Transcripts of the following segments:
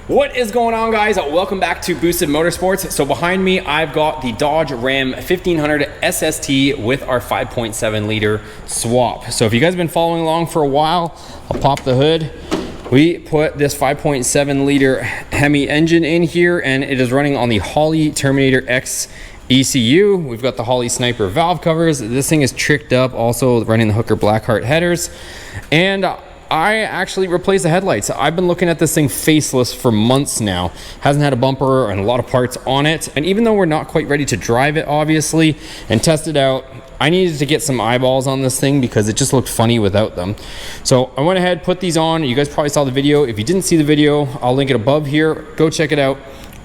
What is going on, guys? Welcome back to Boosted Motorsports. So behind me, I've got the Dodge Ram 1500 SST with our 5.7 liter swap. So if you guys have been following along for a while, I'll pop the hood. We put this 5.7 liter HEMI engine in here, and it is running on the Holley Terminator X ECU. We've got the Holley Sniper valve covers. This thing is tricked up, also running the Hooker Blackheart headers. And I actually replaced the headlights. I've been looking at this thing faceless for months now. Hasn't had a bumper and a lot of parts on it. And even though we're not quite ready to drive it, obviously, and test it out, I needed to get some eyeballs on this thing because it just looked funny without them. So I went ahead, put these on. You guys probably saw the video. If you didn't see the video, I'll link it above here. Go check it out.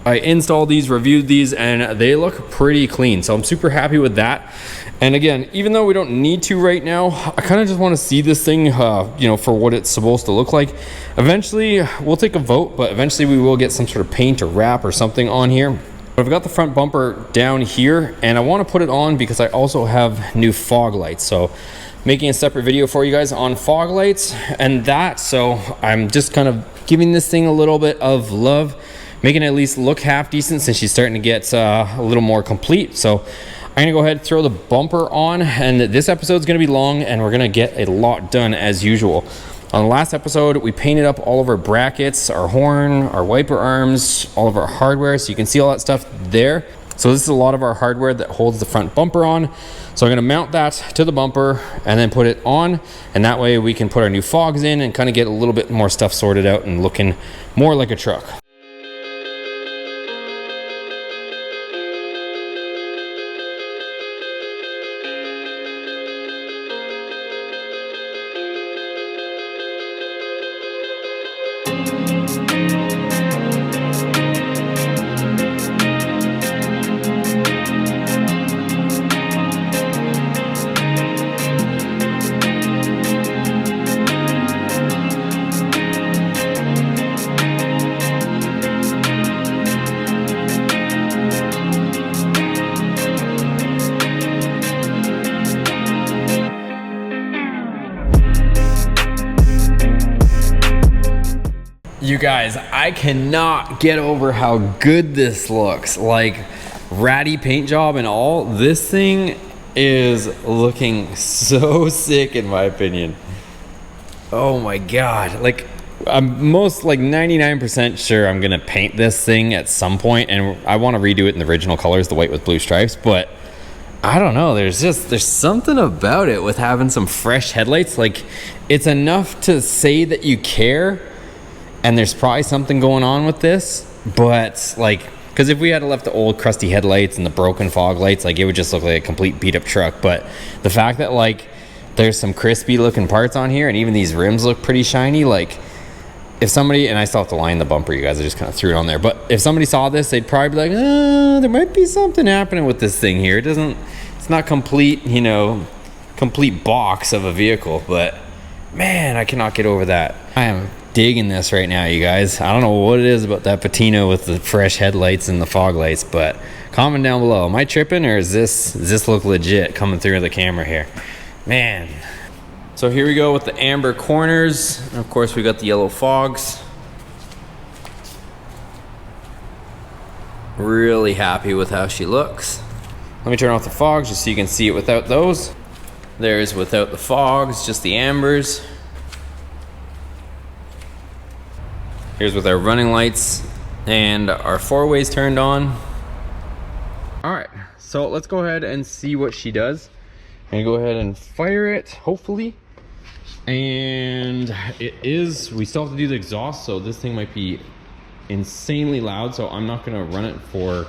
I installed these, reviewed these, and they look pretty clean. So I'm super happy with that. And again, even though we don't need to right now, I kind of just want to see this thing, you know, for what it's supposed to look like. Eventually, we'll take a vote, but eventually we will get some sort of paint or wrap or something on here. But I've got the front bumper down here, and I want to put it on because I also have new fog lights. So making a separate video for you guys on fog lights and that. So I'm just kind of giving this thing a little bit of love, making it at least look half decent since she's starting to get a little more complete. So I'm gonna go ahead and throw the bumper on, and this episode's gonna be long and we're gonna get a lot done as usual. On the last episode, we painted up all of our brackets, our horn, our wiper arms, all of our hardware, so you can see all that stuff there. So this is a lot of our hardware that holds the front bumper on. So I'm gonna mount that to the bumper and then put it on, and that way we can put our new fogs in and kind of get a little bit more stuff sorted out and looking more like a truck. You guys, I cannot get over how good this looks. Like, ratty paint job and all, this thing is looking so sick in my opinion. Oh my god. Like, I'm most like 99% sure I'm gonna paint this thing at some point, and I want to redo it in the original colors, the white with blue stripes, but I don't know, there's something about it with having some fresh headlights. Like, it's enough to say that you care, and there's probably something going on with this, but like, because if we had left the old crusty headlights and the broken fog lights, like, it would just look like a complete beat up truck. But the fact that like there's some crispy looking parts on here, and even these rims look pretty shiny, like, if somebody, and I still have to line the bumper, you guys, I just kind of threw it on there, but if somebody saw this, they'd probably be like, there might be something happening with this thing here. It's not complete, you know, complete box of a vehicle. But man, I cannot get over that. I am digging this right now, you guys. I don't know what it is about that patina with the fresh headlights and the fog lights, but comment down below. Am I tripping, or does this look legit coming through the camera here? Man. So here we go with the amber corners, and of course we got the yellow fogs. Really happy with how she looks. Let me turn off the fogs just so you can see it without those. There's without the fogs, just the ambers. Here's with our running lights and our four-ways turned on. All right, so let's go ahead and see what she does. I'm gonna go ahead and fire it, hopefully. And we still have to do the exhaust, so this thing might be insanely loud, so I'm not gonna run it for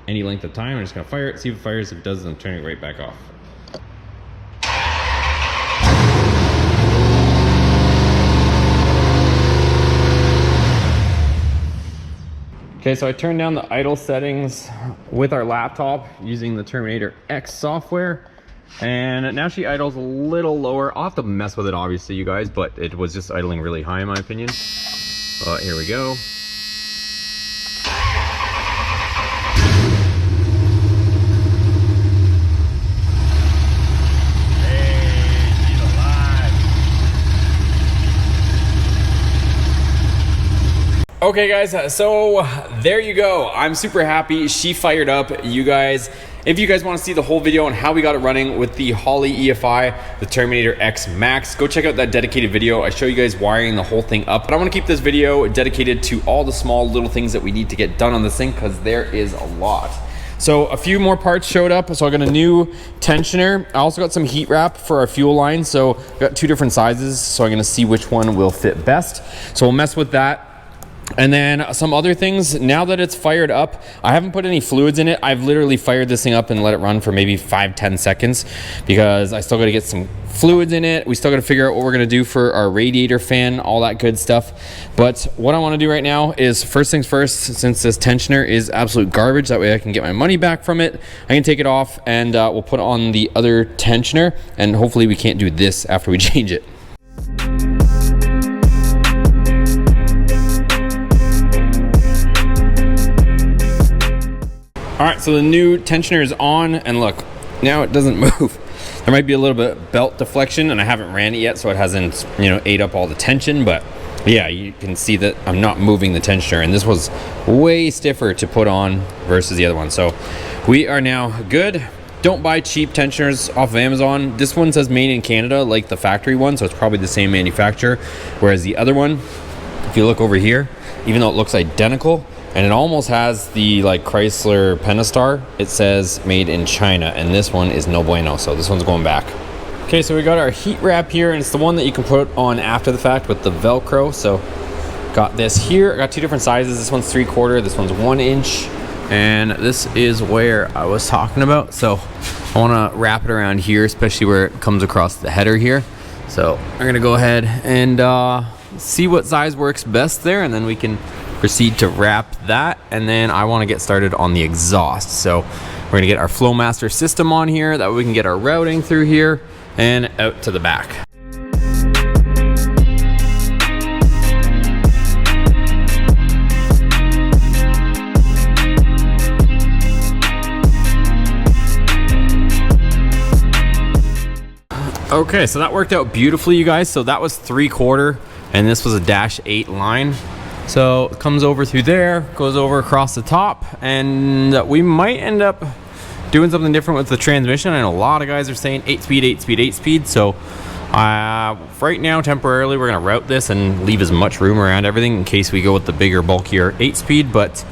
any length of time. I'm just gonna fire it, see if it fires. If it does, then I'm turning it right back off. Okay, so I turned down the idle settings with our laptop using the Terminator X software, and now she idles a little lower. I'll have to mess with it, obviously, you guys, but it was just idling really high in my opinion. Here we go. Okay guys, so there you go. I'm super happy she fired up. You guys, if you guys want to see the whole video on how we got it running with the Holley EFI, the Terminator X Max, go check out that dedicated video. I show you guys wiring the whole thing up. But I want to keep this video dedicated to all the small little things that we need to get done on this thing, because there is a lot. So a few more parts showed up. So I got a new tensioner. I also got some heat wrap for our fuel line. So I got 2 different sizes. So I'm going to see which one will fit best. So we'll mess with that. And then some other things. Now that it's fired up, I haven't put any fluids in it. I've literally fired this thing up and let it run for maybe 5-10 seconds, because I still got to get some fluids in it. We still got to figure out what we're going to do for our radiator fan, all that good stuff. But what I want to do right now is, first things first, since this tensioner is absolute garbage, that way I can get my money back from it, I can take it off and we'll put on the other tensioner, and hopefully we can't do this after we change it. All right, so the new tensioner is on, and look, now it doesn't move. There might be a little bit of belt deflection, and I haven't ran it yet, so it hasn't, ate up all the tension, but yeah, you can see that I'm not moving the tensioner, and this was way stiffer to put on versus the other one. So we are now good. Don't buy cheap tensioners off of Amazon. This one says made in Canada, like the factory one, so it's probably the same manufacturer, whereas the other one, if you look over here, even though it looks identical, and it almost has the like Chrysler Pentastar, it says made in China, and this one is no bueno, so this one's going back. Okay, so we got our heat wrap here, and it's the one that you can put on after the fact with the Velcro. So got this here. I got 2 different sizes. This one's 3/4, this one's 1 inch, and this is where I was talking about. So I want to wrap it around here, especially where it comes across the header here. So I'm gonna go ahead and see what size works best there, and then we can proceed to wrap that. And then I want to get started on the exhaust. So we're going to get our Flowmaster system on here, that way we can get our routing through here and out to the back. Okay, so that worked out beautifully, you guys. So that was 3/4, and this was a -8 line. So it comes over through there, goes over across the top, and we might end up doing something different with the transmission. I know a lot of guys are saying 8-speed, 8-speed, 8-speed. So right now, temporarily, we're gonna route this and leave as much room around everything in case we go with the bigger, bulkier 8-speed. But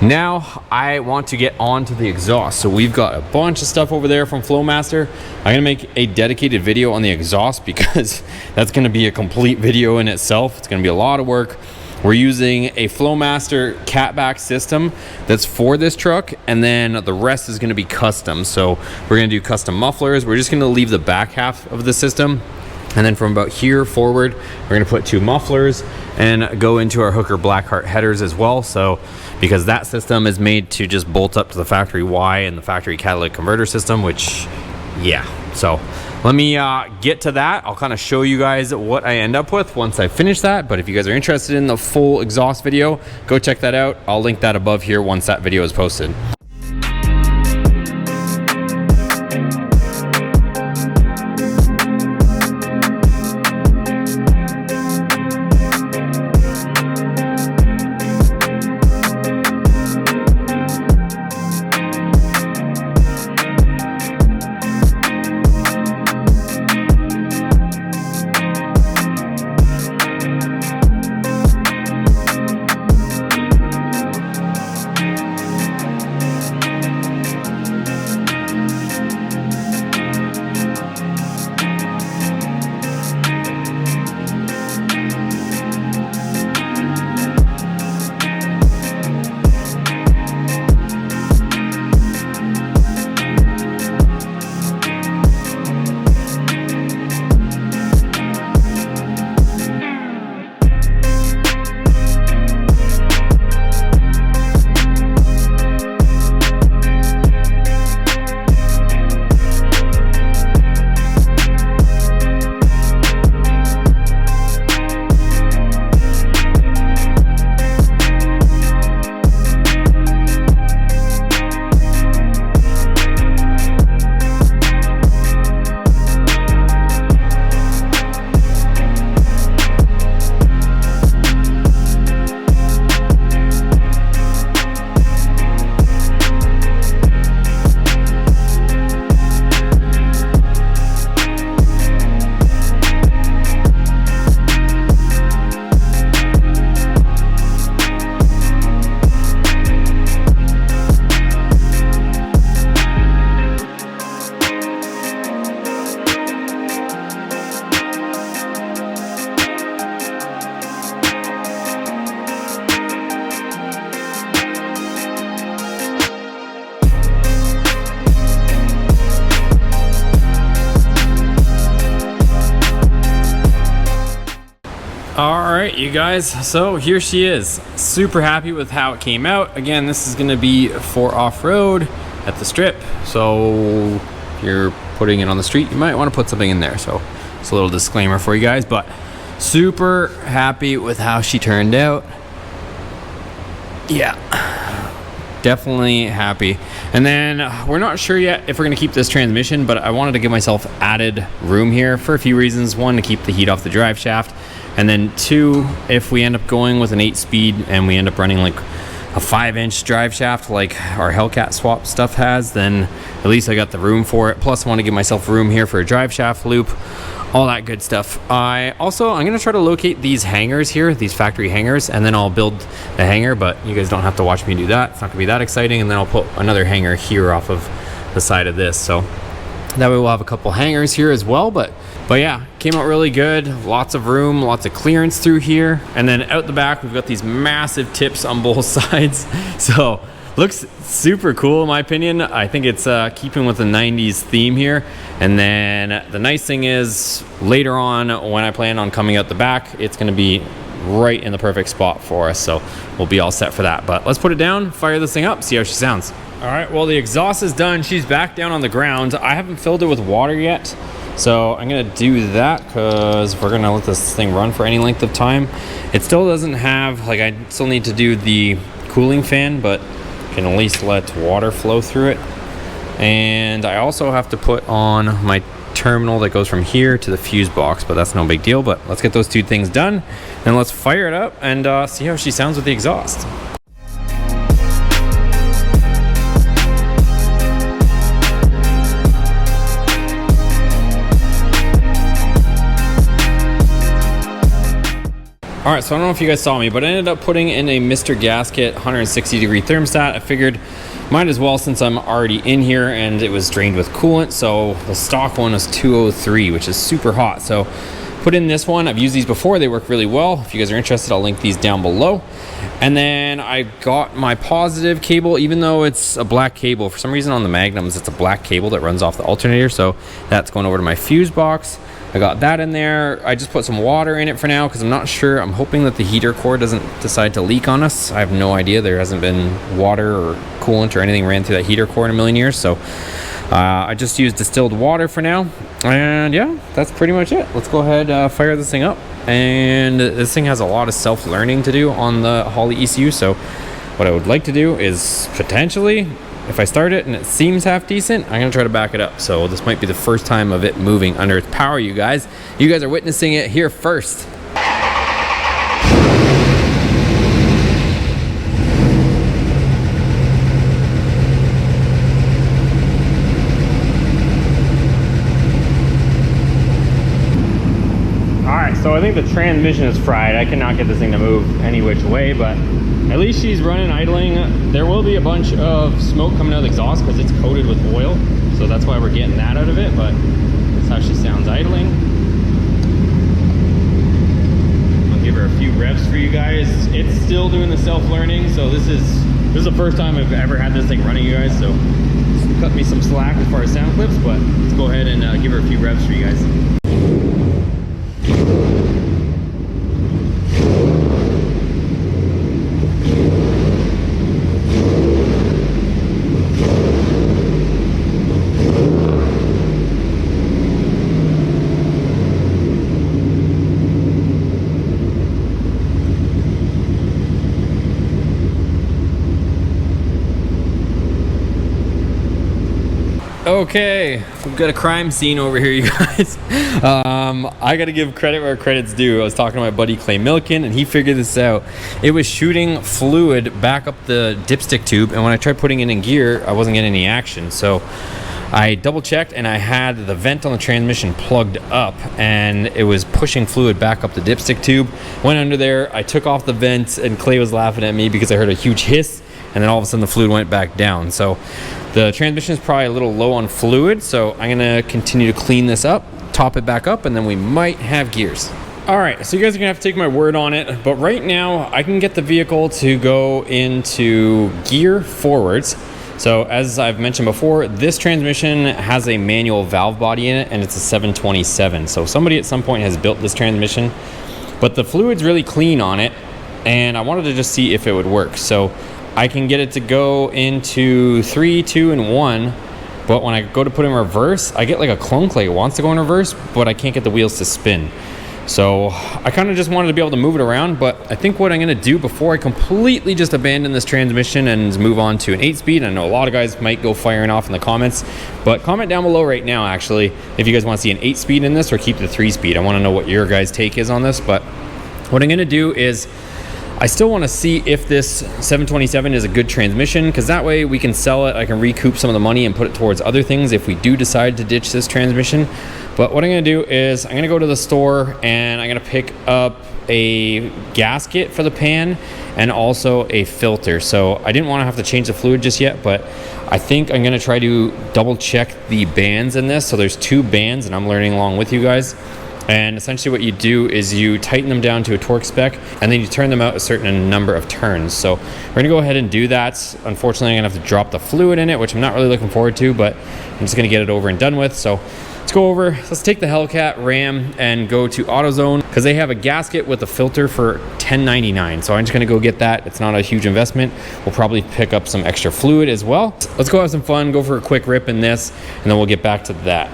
now I want to get on to the exhaust. So we've got a bunch of stuff over there from Flowmaster. I'm gonna make a dedicated video on the exhaust, because that's gonna be a complete video in itself. It's gonna be a lot of work. We're using a Flowmaster catback system that's for this truck, and then the rest is gonna be custom. So we're gonna do custom mufflers. We're just gonna leave the back half of the system, and then from about here forward, we're gonna put 2 mufflers and go into our Hooker Blackheart headers as well. So because that system is made to just bolt up to the factory Y and the factory catalytic converter system, which, yeah. So let me get to that. I'll kind of show you guys what I end up with once I finish that. But if you guys are interested in the full exhaust video, go check that out. I'll link that above here once that video is posted. right, you guys, so here she is. Super happy with how it came out. Again, this is gonna be for off-road at the strip. So if you're putting it on the street, you might wanna put something in there. So it's a little disclaimer for you guys, but super happy with how she turned out. Yeah, definitely happy. And then we're not sure yet if we're gonna keep this transmission, but I wanted to give myself added room here for a few reasons. One, to keep the heat off the drive shaft. And then two, if we end up going with an 8-speed and we end up running like a 5-inch drive shaft like our Hellcat swap stuff has, then at least I got the room for it. Plus I want to give myself room here for a drive shaft loop, all that good stuff. I'm gonna try to locate these hangers here, these factory hangers, and then I'll build a hanger, but you guys don't have to watch me do that. It's not gonna be that exciting. And then I'll put another hanger here off of the side of this. So that way we'll have a couple hangers here as well. But yeah, came out really good. Lots of room, lots of clearance through here. And then out the back, we've got these massive tips on both sides. So looks super cool in my opinion. I think it's keeping with the 90s theme here. And then the nice thing is later on when I plan on coming out the back, it's gonna be right in the perfect spot for us. So we'll be all set for that. But let's put it down, fire this thing up, see how she sounds. All right, well, the exhaust is done. She's back down on the ground. I haven't filled it with water yet. So I'm gonna do that because we're gonna let this thing run for any length of time. It still doesn't have, like, I still need to do the cooling fan, but can at least let water flow through it. And I also have to put on my terminal that goes from here to the fuse box, but that's no big deal. But let's get those two things done and let's fire it up and see how she sounds with the exhaust. All right, so I don't know if you guys saw me, but I ended up putting in a Mr. Gasket 160-degree thermostat. I figured might as well since I'm already in here, and it was drained with coolant. So the stock one was 203, which is super hot. So put in this one. I've used these before. They work really well. If you guys are interested, I'll link these down below. And then I got my positive cable, even though it's a black cable. For some reason on the Magnums, it's a black cable that runs off the alternator. So that's going over to my fuse box. I got that in there. I just put some water in it for now because I'm not sure. I'm hoping that the heater core doesn't decide to leak on us. I have no idea. There hasn't been water or coolant or anything ran through that heater core in a million years. So I just used distilled water for now. And yeah, that's pretty much it. Let's go ahead, fire this thing up. And this thing has a lot of self-learning to do on the Holley ECU. So what I would like to do is potentially, if I start it and it seems half decent, I'm gonna try to back it up. So this might be the first time of it moving under its power, you guys. You guys are witnessing it here first. All right, so I think the transmission is fried. I cannot get this thing to move any which way, but at least she's running, idling. There will be a bunch of smoke coming out of the exhaust because it's coated with oil. So that's why we're getting that out of it, but that's how she sounds idling. I'll give her a few revs for you guys. It's still doing the self-learning, so this is the first time I've ever had this thing running, you guys. So cut me some slack as far as sound clips, but let's go ahead and give her a few revs for you guys. Okay, we've got a crime scene over here, you guys. I gotta give credit where credit's due. I was talking to my buddy Clay Milken, and he figured this out. It was shooting fluid back up the dipstick tube, and when I tried putting it in gear, I wasn't getting any action. So I double checked, and I had the vent on the transmission plugged up, and it was pushing fluid back up the dipstick tube. Went under there, I took off the vent, and Clay was laughing at me because I heard a huge hiss, and then all of a sudden the fluid went back down. So the transmission is probably a little low on fluid, so I'm gonna continue to clean this up, top it back up, and then we might have gears. All right, so you guys are gonna have to take my word on it, but right now I can get the vehicle to go into gear forwards. So as I've mentioned before, this transmission has a manual valve body in it, and it's a 727. So somebody at some point has built this transmission. but the fluid's really clean on it, and I wanted to just see if it would work. So I can get it to go into 3, 2, and 1, but when I go to put in reverse, I get like a clunk, like it wants to go in reverse, but I can't get the wheels to spin. So I kind of just wanted to be able to move it around, but I think what I'm going to do before I completely just abandon this transmission and move on to an 8-speed, I know a lot of guys might go firing off in the comments, but comment down below right now actually if you guys want to see an 8-speed in this or keep the 3-speed. I want to know what your guys' take is on this. But what I'm going to do is I still want to see if this 727 is a good transmission, because that way we can sell it, I can recoup some of the money and put it towards other things if we do decide to ditch this transmission. But what I'm going to do is I'm going to go to the store and I'm going to pick up a gasket for the pan and also a filter. So I didn't want to have to change the fluid just yet, but I think I'm going to try to double check the bands in this. So there's 2 bands and I'm learning along with you guys. And essentially what you do is you tighten them down to a torque spec and then you turn them out a certain number of turns. So we're gonna go ahead and do that. Unfortunately, I'm gonna have to drop the fluid in it, which I'm not really looking forward to, but I'm just gonna get it over and done with. So let's go over, let's take the Hellcat Ram and go to AutoZone, because they have a gasket with a filter for $10.99. So I'm just gonna go get that. It's not a huge investment. We'll probably pick up some extra fluid as well. Let's go have some fun, go for a quick rip in this, and then we'll get back to that.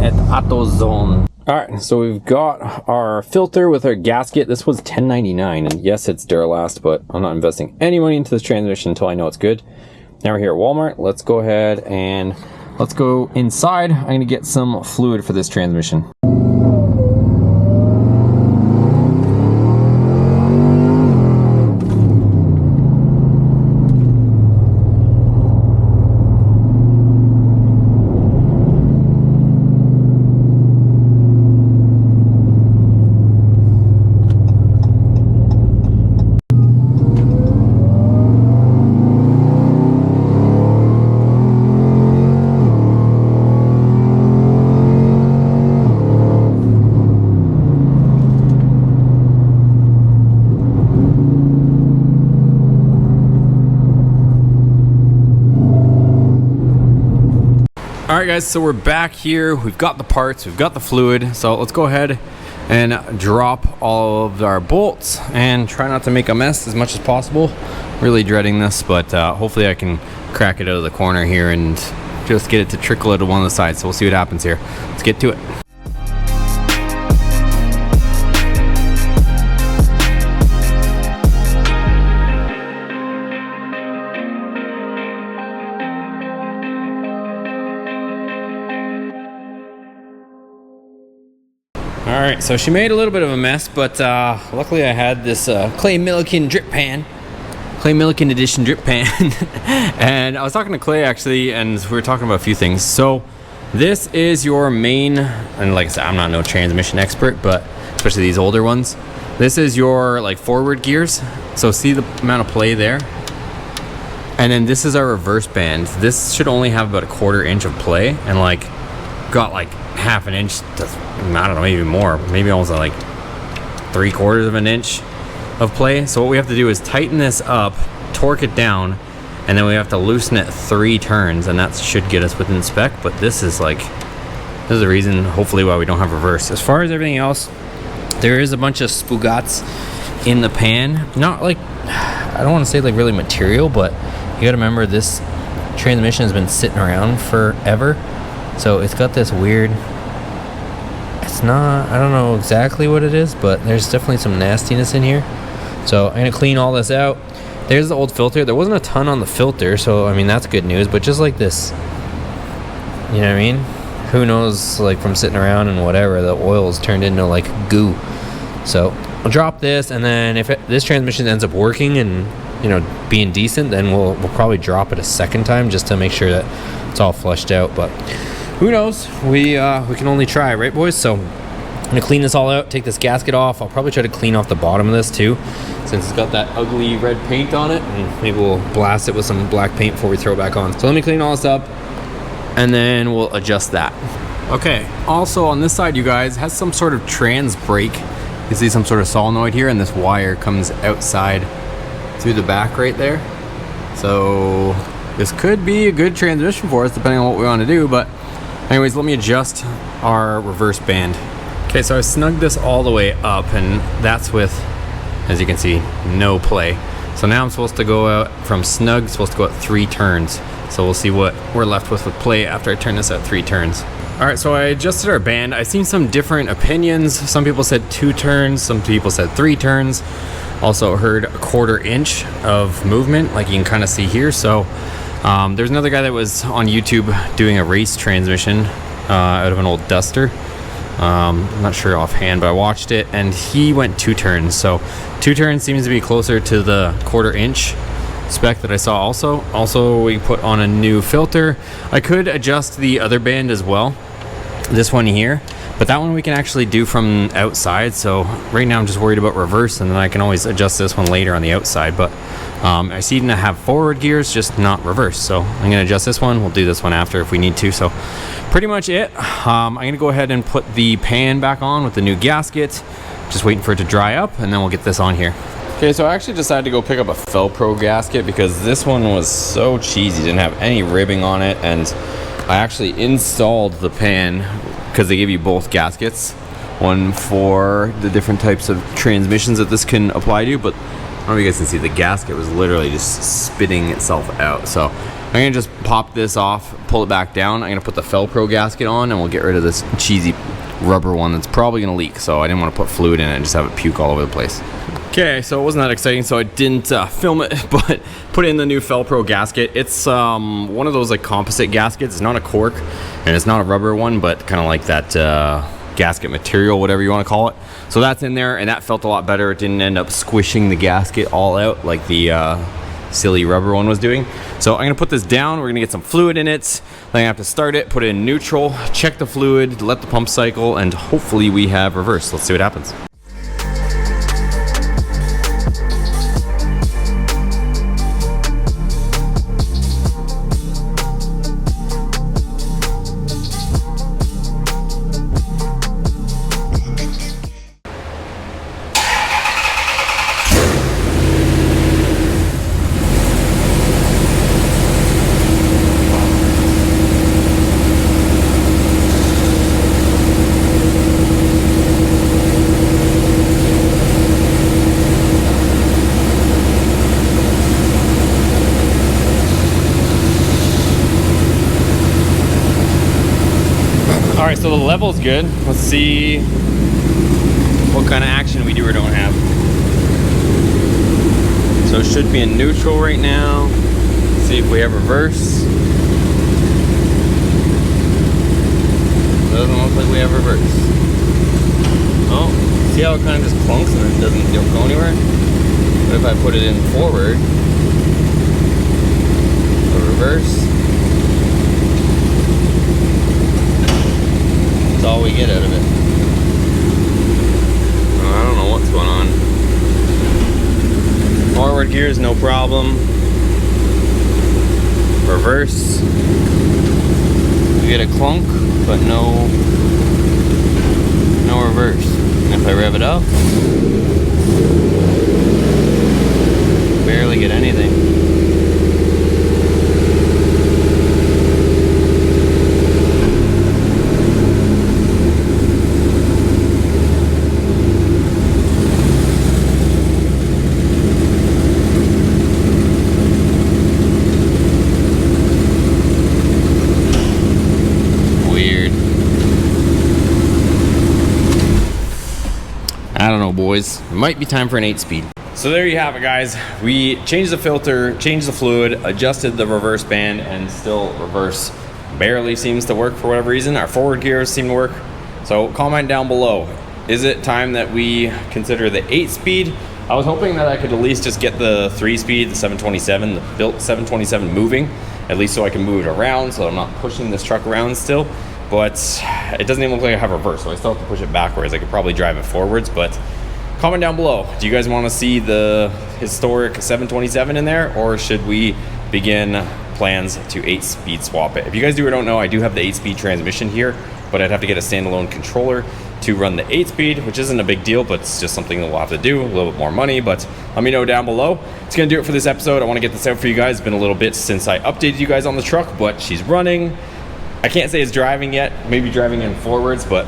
At AutoZone. All right, so we've got our filter with our gasket. This was $10.99, and yes, it's Duralast, but I'm not investing any money into this transmission until I know it's good. Now we're here at Walmart. Let's go ahead and let's go inside. I'm gonna get some fluid for this transmission. All right guys, so we're back here. We've got the parts, we've got the fluid. So let's go ahead and drop all of our bolts and try not to make a mess as much as possible. Really dreading this, but hopefully I can crack it out of the corner here and just get it to trickle out of one of the sides. So we'll see what happens here. Let's get to it. All right, so she made a little bit of a mess, but luckily I had this Clay Milliken drip pan, Clay Milliken edition drip pan. And I was talking to Clay actually, and we were talking about a few things. So this is your main, and like I said, I'm not no transmission expert, but especially these older ones, this is your like forward gears. So see the amount of play there? And then this is our reverse band. This should only have about 1/4 inch of play, and like got like 1/2 inch to, I don't know, maybe more, maybe almost like 3/4 of an inch of play. So what we have to do is tighten this up, torque it down, and then we have to loosen it 3 turns, and that should get us within spec. But this is the reason hopefully why we don't have reverse. As far as everything else, there is a bunch of spoogats in the pan. Not like, I don't want to say like really material, but you gotta remember this transmission has been sitting around forever. So it's got this weird, it's not, I don't know exactly what it is, but there's definitely some nastiness in here. So I'm gonna clean all this out. There's the old filter. There wasn't a ton on the filter, so I mean that's good news, but just like this, you know what I mean? who knows, like from sitting around and whatever, the oil's turned into like goo. So I'll drop this, and then if this transmission ends up working and, you know, being decent, then we'll probably drop it a second time just to make sure that it's all flushed out. But who knows? We can only try, right, boys? So I'm gonna clean this all out, take this gasket off. I'll probably try to clean off the bottom of this too, since it's got that ugly red paint on it, and maybe we'll blast it with some black paint before we throw it back on. So let me clean all this up, and then we'll adjust that. Okay, also on this side, you guys, has some sort of trans brake. You see some sort of solenoid here, and this wire comes outside through the back right there. So this could be a good transmission for us depending on what we want to do. But anyways, let me adjust our reverse band. Okay, so I snugged this all the way up, and that's with, as you can see, no play. So now I'm supposed to go out from snug, supposed to go out 3 turns. So we'll see what we're left with play after I turn this at 3 turns. All right, so I adjusted our band. I've seen some different opinions. Some people said 2 turns, some people said 3 turns. Also heard 1/4 inch of movement, like you can kind of see here. So there's another guy that was on YouTube doing a race transmission out of an old Duster. I'm not sure offhand, but I watched it, and he went 2 turns. So 2 turns seems to be closer to the 1/4 inch spec that I saw. Also we put on a new filter. I could adjust the other band as well, this one here, but that one we can actually do from outside. So right now I'm just worried about reverse, and then I can always adjust this one later on the outside. But I seem to have forward gears, just not reverse. So I'm gonna adjust this one. We'll do this one after if we need to. So pretty much it. I'm gonna go ahead and put the pan back on with the new gasket. Just waiting for it to dry up, and then we'll get this on here. Okay, so I actually decided to go pick up a Felpro gasket because this one was so cheesy. Didn't have any ribbing on it, and I actually installed the pan because they give you both gaskets. One for the different types of transmissions that this can apply to, but I don't know if you guys can see, the gasket was literally just spitting itself out. So I'm gonna just pop this off, pull it back down. I'm gonna put the Felpro gasket on, and we'll get rid of this cheesy rubber one that's probably gonna leak. So I didn't want to put fluid in it and just have it puke all over the place. Okay, so it wasn't that exciting, so I didn't film it, but put in the new Felpro gasket. It's one of those like composite gaskets. It's not a cork, and it's not a rubber one, but kind of like that gasket material, whatever you want to call it. So that's in there, and that felt a lot better. It didn't end up squishing the gasket all out like the silly rubber one was doing. So I'm gonna put this down. We're gonna get some fluid in it. Then I have to start it, put it in neutral, check the fluid, let the pump cycle, and hopefully we have reverse. Let's see what happens. All right, so the level's good. Let's see what kind of action we do or don't have. So it should be in neutral right now. Let's see if we have reverse. Doesn't look like we have reverse. Oh, see how it kind of just clunks and it doesn't go anywhere? But if I put it in forward, or reverse, that's all we get out of it. I don't know what's going on. Forward gears, no problem. Reverse, we get a clunk, but no reverse. And if I rev it up, barely get anything. I don't know, boys. It might be time for an 8-speed. So there you have it, guys. We changed the filter, changed the fluid, adjusted the reverse band, and still reverse barely seems to work for whatever reason. Our forward gears seem to work. So comment down below. Is it time that we consider the 8-speed? I was hoping that I could at least just get the 3-speed, the 727, the built 727 moving, at least so I can move it around so I'm not pushing this truck around still. But it doesn't even look like I have reverse, so I still have to push it backwards. I could probably drive it forwards, but comment down below. Do you guys want to see the historic 727 in there, or should we begin plans to 8-speed swap it? If you guys do or don't know, I do have the 8-speed transmission here, but I'd have to get a standalone controller to run the 8-speed, which isn't a big deal, but it's just something that we'll have to do. A little bit more money, but let me know down below. It's gonna do it for this episode. I want to get this out for you guys. It's been a little bit since I updated you guys on the truck, but she's running. I can't say it's driving yet, maybe driving in forwards, but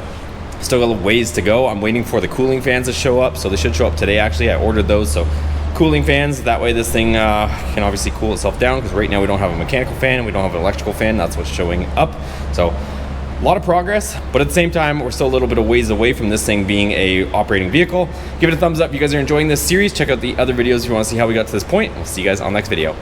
still got a little ways to go. I'm waiting for the cooling fans to show up, so they should show up today actually. I ordered those, so cooling fans, that way this thing can obviously cool itself down, because right now we don't have a mechanical fan, we don't have an electrical fan. That's what's showing up. So a lot of progress, but at the same time, we're still a little bit of ways away from this thing being a operating vehicle. Give it a thumbs up if you guys are enjoying this series. Check out the other videos if you want to see how we got to this point. We'll see you guys on the next video.